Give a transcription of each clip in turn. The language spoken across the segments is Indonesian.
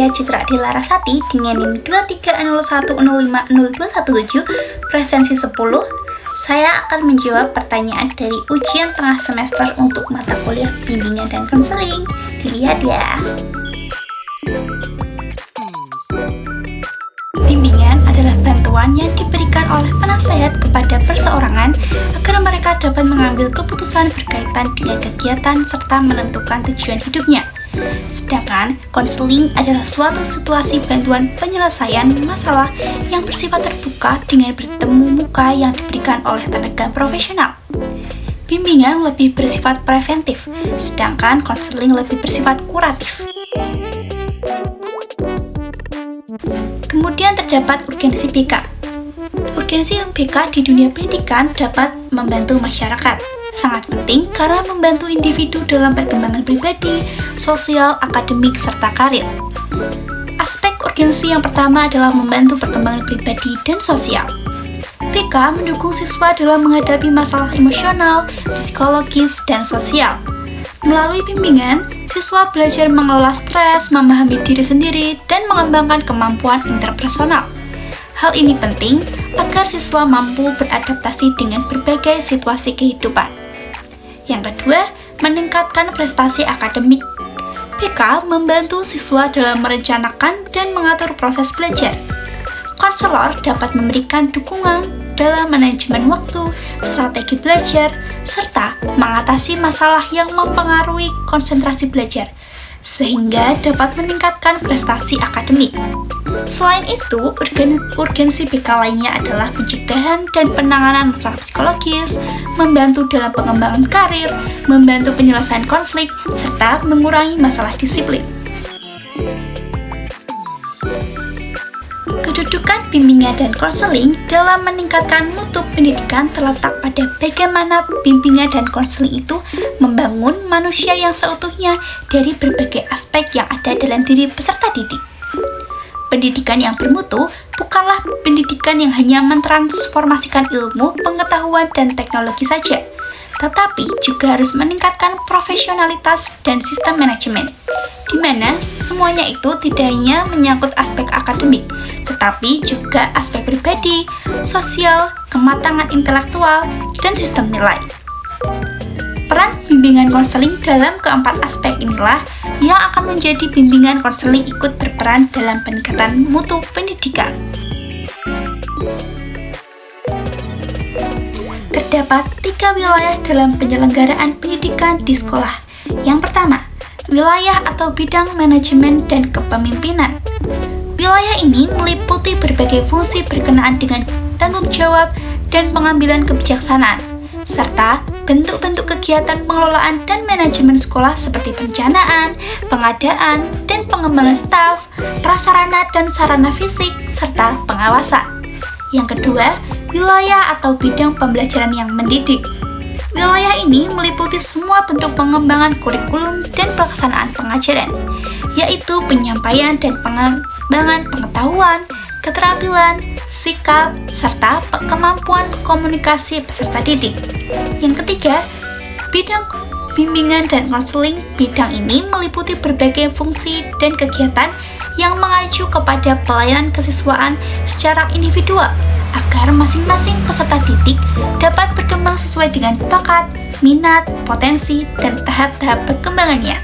saya Citra Dilarasati dengan NIM 2301050217 presensi 10. Saya akan menjawab pertanyaan dari ujian tengah semester untuk mata kuliah bimbingan dan konseling. Dilihat ya. Bimbingan adalah bantuan yang diberikan oleh penasehat kepada perseorangan agar mereka dapat mengambil keputusan berkaitan dengan kegiatan serta menentukan tujuan hidupnya. Sedangkan konseling adalah suatu situasi bantuan penyelesaian masalah yang bersifat terbuka dengan bertemu muka yang diberikan oleh tenaga profesional. Bimbingan lebih bersifat preventif, sedangkan konseling lebih bersifat kuratif. Kemudian terdapat urgensi BK. Urgensi BK di dunia pendidikan dapat membantu masyarakat. Sangat penting karena membantu individu dalam perkembangan pribadi, sosial, akademik, serta karir. Aspek urgensi yang pertama adalah membantu perkembangan pribadi dan sosial. BK mendukung siswa dalam menghadapi masalah emosional, psikologis, dan sosial. Melalui bimbingan, siswa belajar mengelola stres, memahami diri sendiri, dan mengembangkan kemampuan interpersonal. Hal ini penting agar siswa mampu beradaptasi dengan berbagai situasi kehidupan. Yang kedua, meningkatkan prestasi akademik. BK membantu siswa dalam merencanakan dan mengatur proses belajar. Konselor dapat memberikan dukungan dalam manajemen waktu, strategi belajar, serta mengatasi masalah yang mempengaruhi konsentrasi belajar, sehingga dapat meningkatkan prestasi akademik. Selain itu, urgensi BK lainnya adalah pencegahan dan penanganan masalah psikologis, membantu dalam pengembangan karir, membantu penyelesaian konflik, serta mengurangi masalah disiplin. Kedudukan bimbingan dan konseling dalam meningkatkan mutu pendidikan terletak pada bagaimana bimbingan dan konseling itu membangun manusia yang seutuhnya dari berbagai aspek yang ada dalam diri peserta didik. Pendidikan yang bermutu bukanlah pendidikan yang hanya mentransformasikan ilmu, pengetahuan, dan teknologi saja, tetapi juga harus meningkatkan profesionalitas dan sistem manajemen, di mana semuanya itu tidak hanya menyangkut aspek akademik, tetapi juga aspek pribadi, sosial, kematangan intelektual, dan sistem nilai. Peran bimbingan konseling dalam keempat aspek inilah yang akan menjadi bimbingan konseling ikut berperan dalam peningkatan mutu pendidikan. Terdapat 3 wilayah dalam penyelenggaraan pendidikan di sekolah. Yang pertama, wilayah atau bidang manajemen dan kepemimpinan. Wilayah ini meliputi berbagai fungsi berkenaan dengan tanggung jawab dan pengambilan kebijaksanaan, serta bentuk-bentuk kegiatan pengelolaan dan manajemen sekolah seperti perencanaan, pengadaan, dan pengembangan staf, prasarana dan sarana fisik, serta pengawasan. Yang kedua, wilayah atau bidang pembelajaran yang mendidik. Wilayah ini meliputi semua bentuk pengembangan kurikulum dan pelaksanaan pengajaran, yaitu penyampaian dan pengembangan pengetahuan, keterampilan, sikap, serta kemampuan komunikasi peserta didik. Yang ketiga, bidang bimbingan dan konseling. Bidang ini meliputi berbagai fungsi dan kegiatan yang mengacu kepada pelayanan kesiswaan secara individual agar masing-masing peserta didik dapat berkembang sesuai dengan bakat, minat, potensi, dan tahap-tahap perkembangannya.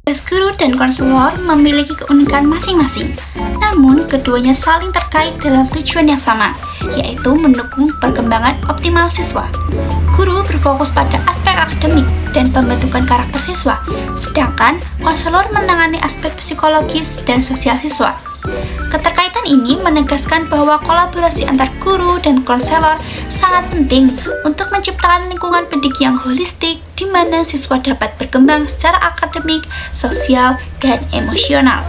Tugas guru dan konselor memiliki keunikan masing-masing, namun keduanya saling terkait dalam tujuan yang sama, yaitu mendukung perkembangan optimal siswa. Guru berfokus pada aspek akademik dan pembentukan karakter siswa, sedangkan konselor menangani aspek psikologis dan sosial siswa. Keterkaitan ini menegaskan bahwa kolaborasi antar guru dan konselor sangat penting untuk menciptakan lingkungan pendidik yang holistik di mana siswa dapat berkembang secara akademik, sosial, dan emosional.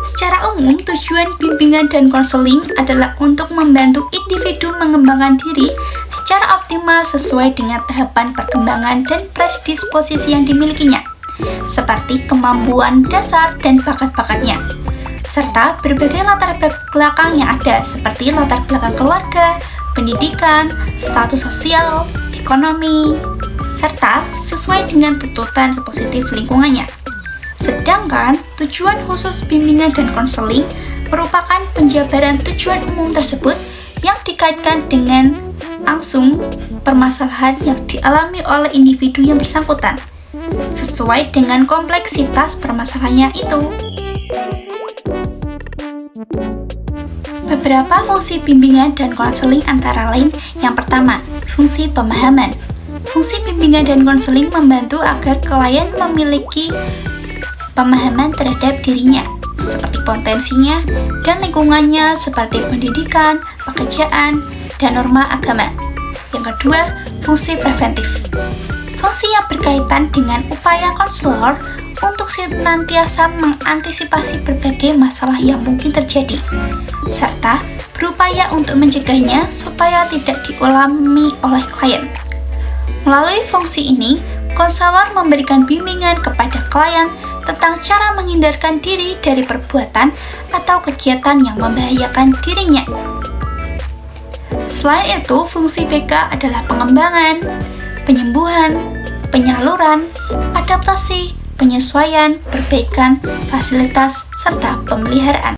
Secara umum, tujuan bimbingan dan konseling adalah untuk membantu individu mengembangkan diri secara optimal sesuai dengan tahapan perkembangan dan predisposisi yang dimilikinya, seperti kemampuan dasar dan bakat-bakatnya, serta berbagai latar belakang yang ada seperti latar belakang keluarga, pendidikan, status sosial, ekonomi, serta sesuai dengan tuntutan positif lingkungannya. Sedangkan tujuan khusus bimbingan dan konseling merupakan penjabaran tujuan umum tersebut yang dikaitkan dengan langsung permasalahan yang dialami oleh individu yang bersangkutan, sesuai dengan kompleksitas permasalahannya itu. Beberapa fungsi bimbingan dan konseling antara lain, yang pertama, fungsi pemahaman. Fungsi bimbingan dan konseling membantu agar klien memiliki pemahaman terhadap dirinya, seperti potensinya dan lingkungannya seperti pendidikan, pekerjaan, dan norma agama. Yang kedua, fungsi preventif. Fungsi yang berkaitan dengan upaya konselor untuk senantiasa mengantisipasi berbagai masalah yang mungkin terjadi, serta berupaya untuk mencegahnya supaya tidak dialami oleh klien. Melalui fungsi ini, konselor memberikan bimbingan kepada klien tentang cara menghindarkan diri dari perbuatan atau kegiatan yang membahayakan dirinya. Selain itu, fungsi BK adalah pengembangan, penyembuhan, penyaluran, adaptasi, penyesuaian, perbaikan, fasilitas, serta pemeliharaan.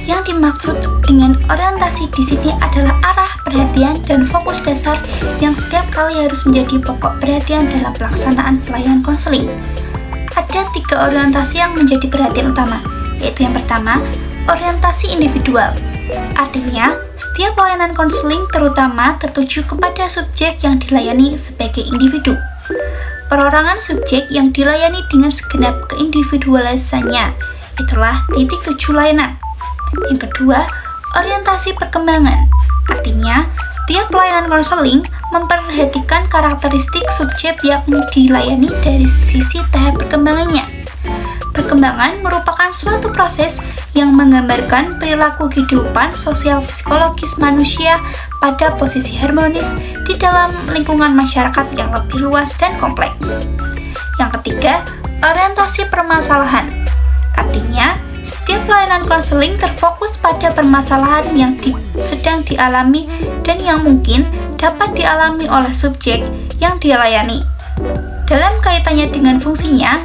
Yang dimaksud dengan orientasi di sini adalah arah perhatian dan fokus dasar yang setiap kali harus menjadi pokok perhatian dalam pelaksanaan pelayanan konseling. Ada 3 orientasi yang menjadi perhatian utama, yaitu yang pertama, orientasi individual. Artinya, setiap pelayanan konseling terutama tertuju kepada subjek yang dilayani sebagai individu. Perorangan subjek yang dilayani dengan segenap keindividualisannya, itulah titik tuju layanan. Yang kedua, orientasi perkembangan. Artinya, setiap pelayanan konseling memperhatikan karakteristik subjek yang dilayani dari sisi tahap perkembangannya. Perkembangan merupakan suatu proses yang menggambarkan perilaku kehidupan sosial psikologis manusia pada posisi harmonis di dalam lingkungan masyarakat yang lebih luas dan kompleks. Yang ketiga, orientasi permasalahan. Artinya, setiap pelayanan konseling terfokus pada permasalahan yang sedang dialami dan yang mungkin dapat dialami oleh subjek yang dilayani. Dalam kaitannya dengan fungsinya,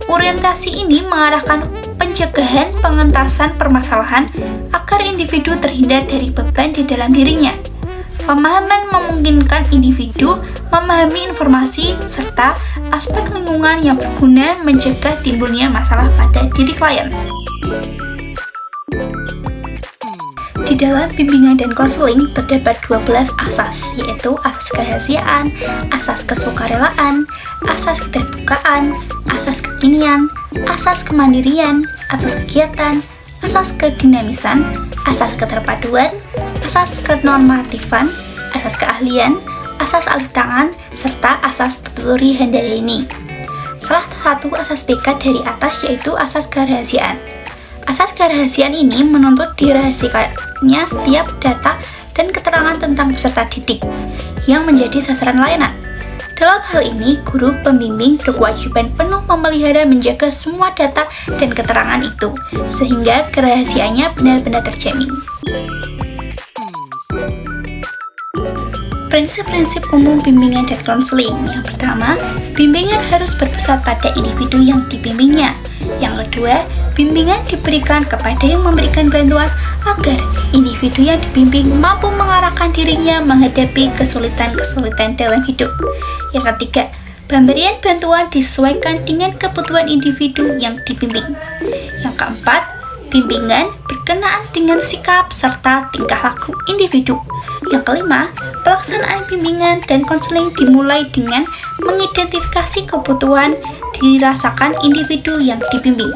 orientasi ini mengarahkan pencegahan pengentasan permasalahan agar individu terhindar dari beban di dalam dirinya. Pemahaman memungkinkan individu memahami informasi serta aspek lingkungan yang berguna mencegah timbulnya masalah pada diri klien. Di dalam bimbingan dan konseling terdapat 12 asas, yaitu asas kerahasiaan, asas kesukarelaan, asas keterbukaan, asas kekinian, asas kemandirian, asas kegiatan, asas kedinamisan, asas keterpaduan, asas kenormatifan, asas keahlian, asas alih tangan, serta asas teori Handayani. Salah satu asas BK dari atas yaitu asas kerahasiaan. Asas kerahasiaan ini menuntut dirahasiakannya setiap data dan keterangan tentang peserta didik yang menjadi sasaran layanan. Dalam hal ini, guru pembimbing berkewajiban penuh memelihara menjaga semua data dan keterangan itu, sehingga kerahasiaannya benar-benar terjamin. Prinsip-prinsip umum bimbingan dan konseling. Yang pertama, bimbingan harus berpusat pada individu yang dibimbingnya. Yang kedua, bimbingan diberikan kepada yang memberikan bantuan agar individu yang dibimbing mampu mengarahkan dirinya menghadapi kesulitan-kesulitan dalam hidup. Yang ketiga, pemberian bantuan disesuaikan dengan kebutuhan individu yang dibimbing. Yang keempat, bimbingan berkenaan dengan sikap serta tingkah laku individu. Yang kelima, pelaksanaan bimbingan dan konseling dimulai dengan mengidentifikasi kebutuhan dirasakan individu yang dibimbing.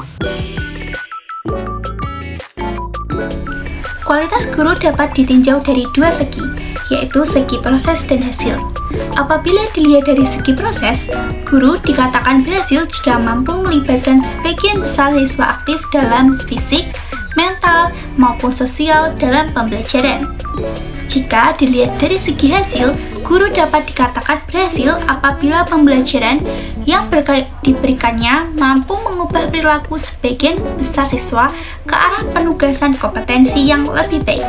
Kualitas guru dapat ditinjau dari 2 segi, yaitu segi proses dan hasil. Apabila dilihat dari segi proses, guru dikatakan berhasil jika mampu melibatkan sebagian besar siswa aktif dalam fisik, mental, maupun sosial dalam pembelajaran. Jika dilihat dari segi hasil, guru dapat dikatakan berhasil apabila pembelajaran yang diberikannya mampu mengubah perilaku sebagian besar siswa ke arah penugasan kompetensi yang lebih baik.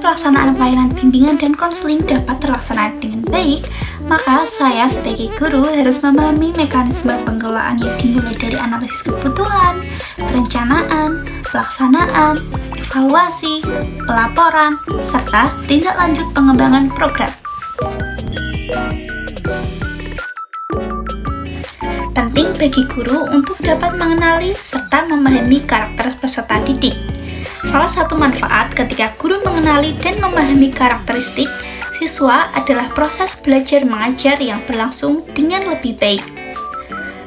pelaksanaan pelayanan bimbingan dan konseling dapat terlaksana dengan baik, maka saya sebagai guru harus memahami mekanisme pengelolaan yang dimulai dari analisis kebutuhan, perencanaan, pelaksanaan, evaluasi, pelaporan, serta tindak lanjut pengembangan program. Penting bagi guru untuk dapat mengenali serta memahami karakter peserta didik. Salah satu manfaat ketika guru mengenali dan memahami karakteristik siswa adalah proses belajar mengajar yang berlangsung dengan lebih baik.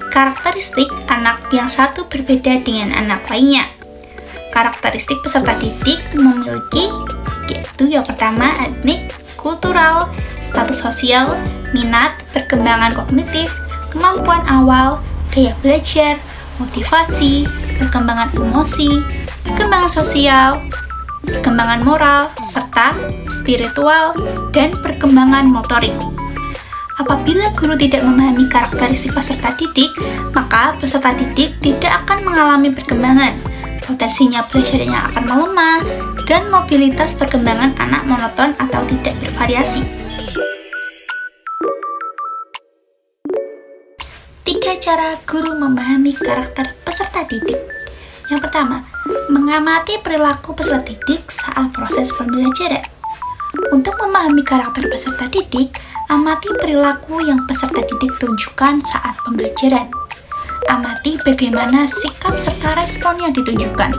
Karakteristik anak yang satu berbeda dengan anak lainnya. Karakteristik peserta didik memiliki, yaitu yang pertama etnik, kultural, status sosial, minat, perkembangan kognitif, kemampuan awal, gaya belajar, motivasi, perkembangan emosi, perkembangan sosial, perkembangan moral, serta spiritual dan perkembangan motorik. Apabila guru tidak memahami karakteristik peserta didik, maka peserta didik tidak akan mengalami perkembangan. Potensinya belajarnya akan melemah, dan mobilitas perkembangan anak monoton atau tidak bervariasi. 3 cara guru memahami karakter peserta didik. Yang pertama, mengamati perilaku peserta didik saat proses pembelajaran. Untuk memahami karakter peserta didik, amati perilaku yang peserta didik tunjukkan saat pembelajaran. Amati bagaimana sikap serta respon yang ditunjukkan.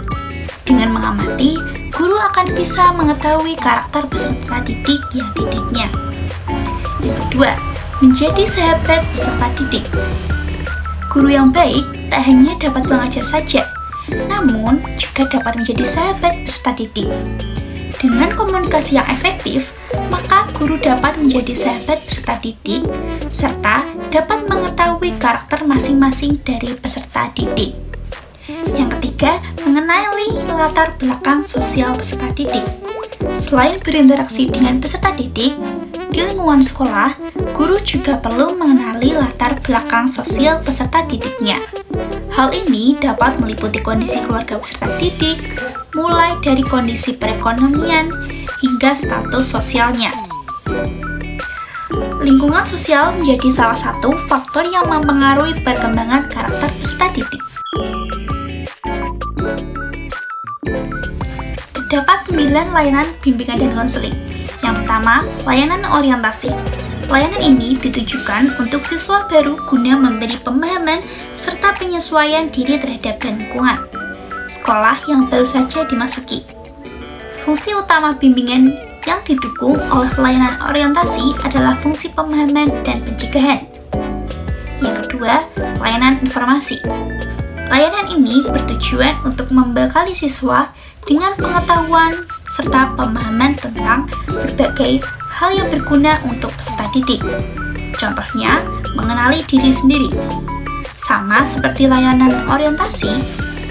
Dengan mengamati, guru akan bisa mengetahui karakter peserta didik yang didiknya. Yang kedua, menjadi sahabat peserta didik. Guru yang baik tak hanya dapat mengajar saja, namun juga dapat menjadi sahabat peserta didik. Dengan komunikasi yang efektif, maka guru dapat menjadi sahabat peserta didik, serta dapat mengetahui karakter masing-masing dari peserta didik. Yang ketiga, mengenali latar belakang sosial peserta didik. Selain berinteraksi dengan peserta didik, di lingkungan sekolah, guru juga perlu mengenali latar belakang sosial peserta didiknya. Hal ini dapat meliputi kondisi keluarga peserta didik, mulai dari kondisi perekonomian hingga status sosialnya. Lingkungan sosial menjadi salah satu faktor yang mempengaruhi perkembangan karakter peserta didik. Terdapat 9 layanan bimbingan dan konseling. Yang pertama, layanan orientasi. Layanan ini ditujukan untuk siswa baru guna memberi pemahaman serta penyesuaian diri terhadap lingkungan sekolah yang baru saja dimasuki. Fungsi utama bimbingan yang didukung oleh layanan orientasi adalah fungsi pemahaman dan pencegahan. Yang kedua, layanan informasi. Layanan ini bertujuan untuk membekali siswa dengan pengetahuan serta pemahaman tentang berbagai hal yang berguna untuk peserta didik. Contohnya, mengenali diri sendiri. Sama seperti layanan orientasi,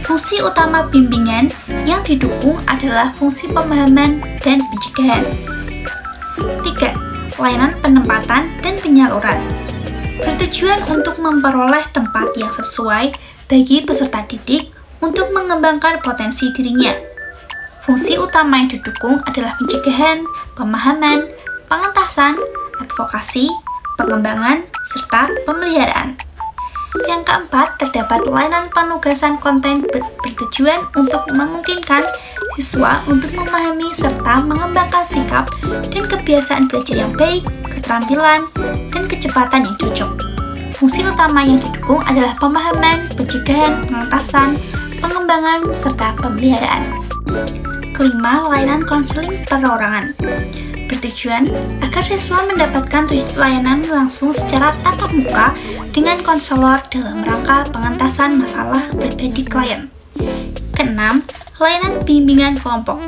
fungsi utama bimbingan yang didukung adalah fungsi pemahaman dan pencegahan. 3. Layanan penempatan dan penyaluran. Bertujuan untuk memperoleh tempat yang sesuai bagi peserta didik untuk mengembangkan potensi dirinya. Fungsi utama yang didukung adalah pencegahan, pemahaman, pengentasan, advokasi, pengembangan, serta pemeliharaan. Yang keempat, terdapat layanan penugasan konten bertujuan untuk memungkinkan siswa untuk memahami serta mengembangkan sikap dan kebiasaan belajar yang baik, keterampilan, dan kecepatan yang cocok. Fungsi utama yang didukung adalah pemahaman, pencegahan, pengentasan, pengembangan, serta pemeliharaan. Kelima, layanan konseling perorangan. Bertujuan agar siswa mendapatkan layanan langsung secara tatap muka dengan konselor dalam rangka pengentasan masalah pribadi klien. Keenam, layanan bimbingan kelompok.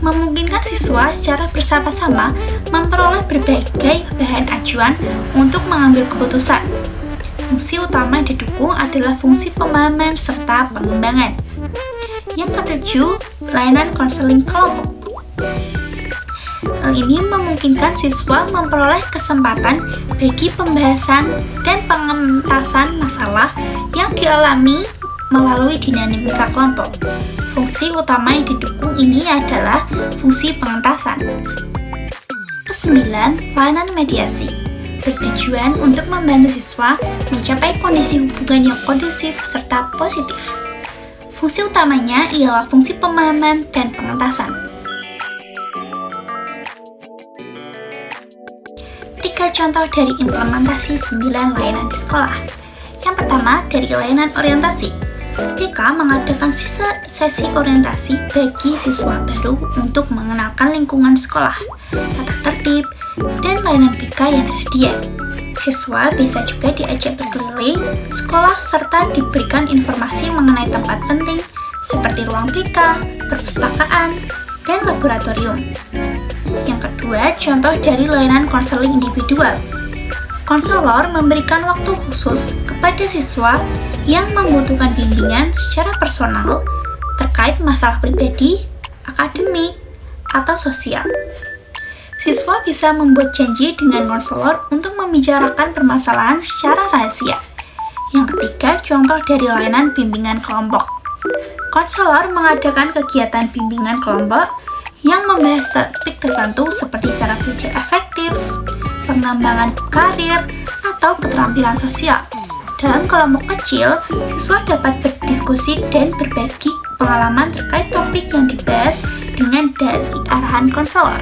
Memungkinkan siswa secara bersama-sama memperoleh berbagai bahan acuan untuk mengambil keputusan. Fungsi utama yang didukung adalah fungsi pemahaman serta pengembangan. Yang ketujuh, layanan konseling kelompok. Hal ini memungkinkan siswa memperoleh kesempatan bagi pembahasan dan pengentasan masalah yang dialami melalui dinamika kelompok. Fungsi utama yang didukung ini adalah fungsi pengentasan. Kesembilan, layanan mediasi. Bertujuan untuk membantu siswa mencapai kondisi hubungan yang kondusif serta positif. Fungsi utamanya ialah fungsi pemahaman dan pengentasan. 3 contoh dari implementasi 9 layanan di sekolah. Yang pertama, dari layanan orientasi. PK mengadakan sesi orientasi bagi siswa baru untuk mengenalkan lingkungan sekolah, tata tertib, dan layanan PK yang tersedia. Siswa bisa juga diajak berkeliling sekolah serta diberikan informasi mengenai tempat penting seperti ruang PK, perpustakaan, dan laboratorium. Yang kedua, contoh dari layanan konseling individual. Konselor memberikan waktu khusus kepada siswa yang membutuhkan bimbingan secara personal terkait masalah pribadi, akademik, atau sosial. Siswa bisa membuat janji dengan konselor untuk membicarakan permasalahan secara rahasia. Yang ketiga, contoh dari layanan bimbingan kelompok. Konselor mengadakan kegiatan bimbingan kelompok yang membahas topik tertentu seperti cara belajar efektif, pengembangan karir, atau keterampilan sosial. Dalam kelompok kecil, siswa dapat berdiskusi dan berbagi pengalaman terkait topik yang dibahas dengan dari arahan konselor.